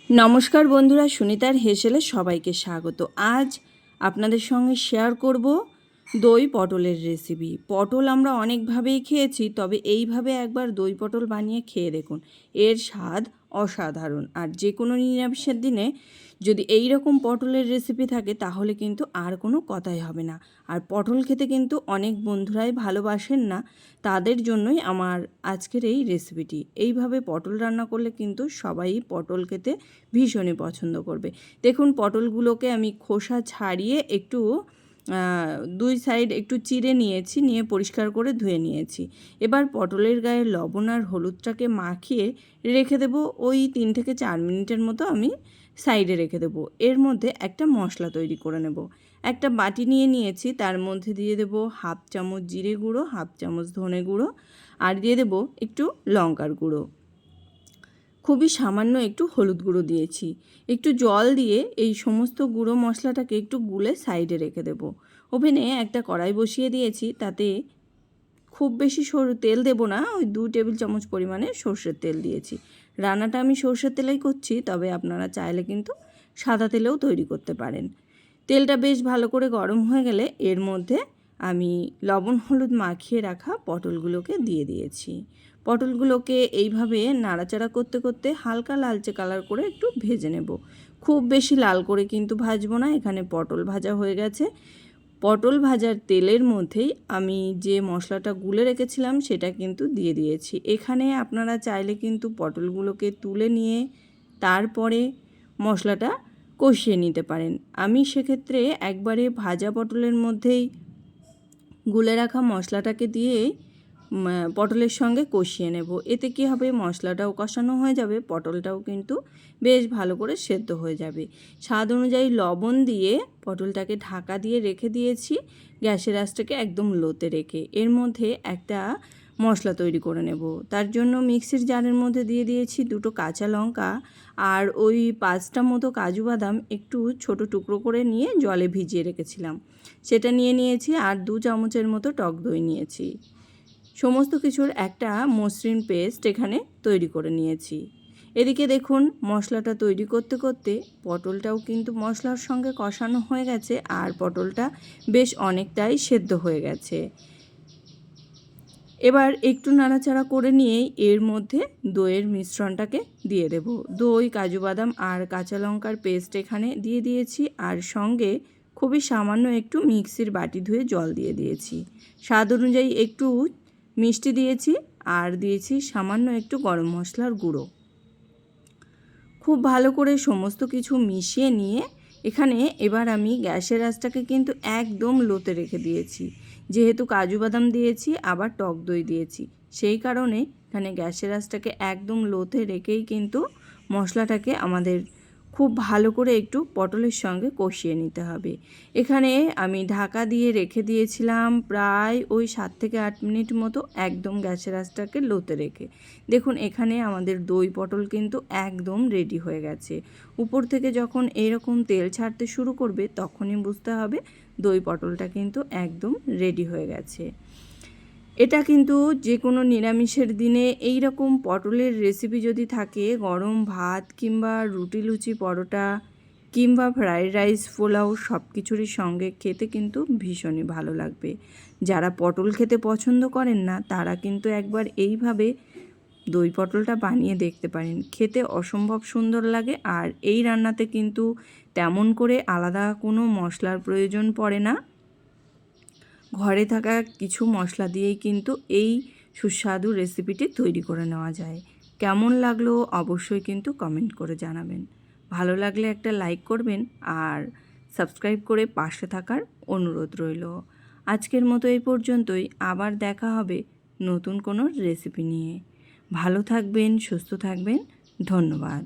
নমস্কার বন্ধুরা, সুনিতার হেসেলে সবাইকে স্বাগত। আজ আপনাদের সঙ্গে শেয়ার করব দই পটলের রেসিপি। পটল আমরা অনেকভাবেই খেয়েছি, তবে এইভাবে একবার দই পটল বানিয়ে খেয়ে দেখুন, এর স্বাদ অসাধারণ। আর যে কোনো নিরামিষের দিনে যদি এই রকম পটলের রেসিপি থাকে তাহলে কিন্তু আর কোনো কথাই হবে না। আর পটল খেতে কিন্তু অনেক বন্ধুরাই ভালোবাসেন না, তাদের জন্যই আমার আজকের এই রেসিপিটি। এইভাবে পটল রান্না করলে কিন্তু সবাই পটল খেতে ভীষণই পছন্দ করবে। দেখুন, পটলগুলোকে আমি খোসা ছাড়িয়ে একটু দুই সাইড একটু চিড়ে নিয়েছি, নিয়ে পরিষ্কার করে ধুয়ে নিয়েছি। এবার পটলের গায়ে লবণ আর হলুদটাকে মাখিয়ে রেখে দেবো ওই 3 থেকে 4 মিনিটের মতো আমি সাইডে রেখে দেবো। এর মধ্যে একটা মশলা তৈরি করে নেব। একটা বাটি নিয়ে নিয়েছি, তার মধ্যে দিয়ে দেবো হাফ চামচ জিরে গুঁড়ো, হাফ চামচ ধনে গুঁড়ো, আর দিয়ে দেবো একটু লঙ্কার গুঁড়ো, খুবই সামান্য একটু হলুদ গুঁড়ো দিয়েছি। একটু জল দিয়ে এই সমস্ত গুঁড়ো মশলাটাকে একটু গুলে সাইডে রেখে দেবো। ওভেনে একটা কড়াই বসিয়ে দিয়েছি, তাতে খুব বেশি তেল দেবো না, ওই 2 টেবিল চামচ পরিমাণে সর্ষের তেল দিয়েছি। রান্নাটা আমি সর্ষের তেলেই করছি, তবে আপনারা চাইলে কিন্তু সাদা তেলেও তৈরি করতে পারেন। তেলটা বেশ ভালো করে গরম হয়ে গেলে এর মধ্যে আমি লবণ হলুদ মাখিয়ে রাখা পটলগুলোকে দিয়ে দিয়েছি। পটলগুলোকে এইভাবে নাড়াচাড়া করতে করতে হালকা লালচে কালার করে একটু ভেজে নেব। খুব বেশি লাল করে কিন্তু ভাজবো না। এখানে পটল ভাজা হয়ে গেছে। পটল ভাজার তেলের মধ্যেই আমি যে মশলাটা গুলে রেখেছিলাম সেটা কিন্তু দিয়ে দিয়েছি। এখানে আপনারা চাইলে কিন্তু পটলগুলোকে তুলে নিয়ে তারপরে মশলাটা কষিয়ে নিতে পারেন। আমি সেক্ষেত্রে একবারে ভাজা পটলের মধ্যেই গুলে রাখা মশলাটাকে দিয়ে পটলের সঙ্গে কষিয়ে নেব। এতে কী হবে, মশলাটাও কষানো হয়ে যাবে, পটলটাও কিন্তু বেশ ভালো করে সেদ্ধ হয়ে যাবে। স্বাদ অনুযায়ী লবণ দিয়ে পটলটাকে ঢাকা দিয়ে রেখে দিয়েছি, গ্যাসের আঁচটাকে একদম লোতে রেখে। এর মধ্যে একটা মশলা তৈরি করে নেব। তার জন্য মিক্সির জারের মধ্যে দিয়ে দিয়েছি 2টো কাঁচা লঙ্কা আর ওই 5টা মতো কাজু বাদাম একটু ছোট টুকরো করে নিয়ে জলে ভিজিয়ে রেখেছিলাম, সেটা নিয়ে নিয়েছি। আর 2 চামচের মতো টক দই নিয়েছি। সমস্ত কিছুর একটা মসৃণ পেস্ট এখানে তৈরি করে নিয়েছি। এদিকে দেখুন, মশলাটা তৈরি করতে করতে পটলটাও কিন্তু মশলার সঙ্গে কষানো হয়ে গেছে, আর পটলটা বেশ অনেকটাই সেদ্ধ হয়ে গেছে। এবার একটু নাড়াচাড়া করে নিয়েই এর মধ্যে দইয়ের মিশ্রণটাকে দিয়ে দেব। দই, কাজু বাদাম আর কাঁচা লঙ্কার পেস্ট এখানে দিয়ে দিয়েছি, আর সঙ্গে খুবই সামান্য একটু মিক্সির বাটি ধুয়ে জল দিয়ে দিয়েছি। স্বাদ অনুযায়ী একটু মিষ্টি দিয়েছি, আর দিয়েছি সামান্য একটু গরম মশলার গুঁড়ো। খুব ভালো করে সমস্ত কিছু মিশিয়ে নিয়ে এখানে এবার আমি গ্যাসের আঁচটাকে কিন্তু একদম লোতে রেখে দিয়েছি। যেহেতু কাজু বাদাম দিয়েছি আবার টক দই দিয়েছি, সেই কারণে এখানে গ্যাসের আঁচটাকে একদম লোতে রেখেই কিন্তু মশলাটাকে আমাদের খুব ভালো করে একটু পটলের সঙ্গে কষিয়ে নিতে হবে। এখানে আমি ঢাকা দিয়ে রেখে দিয়েছিলাম প্রায় ওই 7 থেকে 8 মিনিট মতো, একদম গ্যাসের আঁচটাকে লোতে রেখে। দেখুন, এখানে আমাদের দই পটল কিন্তু একদম রেডি হয়ে গেছে। উপর থেকে যখন এরকম তেল ছাড়তে শুরু করবে তখনই বুঝতে হবে দই পটলটা কিন্তু একদম রেডি হয়ে গেছে। এটা কিন্তু যে কোনো নিরামিষের দিনে এই রকম পটলের রেসিপি যদি থাকে, গরম ভাত কিংবা রুটি, লুচি, পরোটা কিংবা ফ্রাইড রাইস, পোলাও সব কিছুরই সঙ্গে খেতে কিন্তু ভীষণই ভালো লাগবে। যারা পটল খেতে পছন্দ করেন না তারা কিন্তু একবার এইভাবে দই পটলটা বানিয়ে দেখতে পারেন, খেতে অসম্ভব সুন্দর লাগে। আর এই রান্নাতে কিন্তু তেমন করে আলাদা কোনো মশলার প্রয়োজন পড়ে না, ঘরে থাকা কিছু মশলা দিয়েই কিন্তু এই সুস্বাদু রেসিপিটি তৈরি করে নেওয়া যায়। কেমন লাগলো অবশ্যই কিন্তু কমেন্ট করে জানাবেন। ভালো লাগলে একটা লাইক করবেন আর সাবস্ক্রাইব করে পাশে থাকার অনুরোধ রইল। আজকের মতো এই পর্যন্তই, আবার দেখা হবে নতুন কোনো রেসিপি নিয়ে। ভালো থাকবেন, সুস্থ থাকবেন, ধন্যবাদ।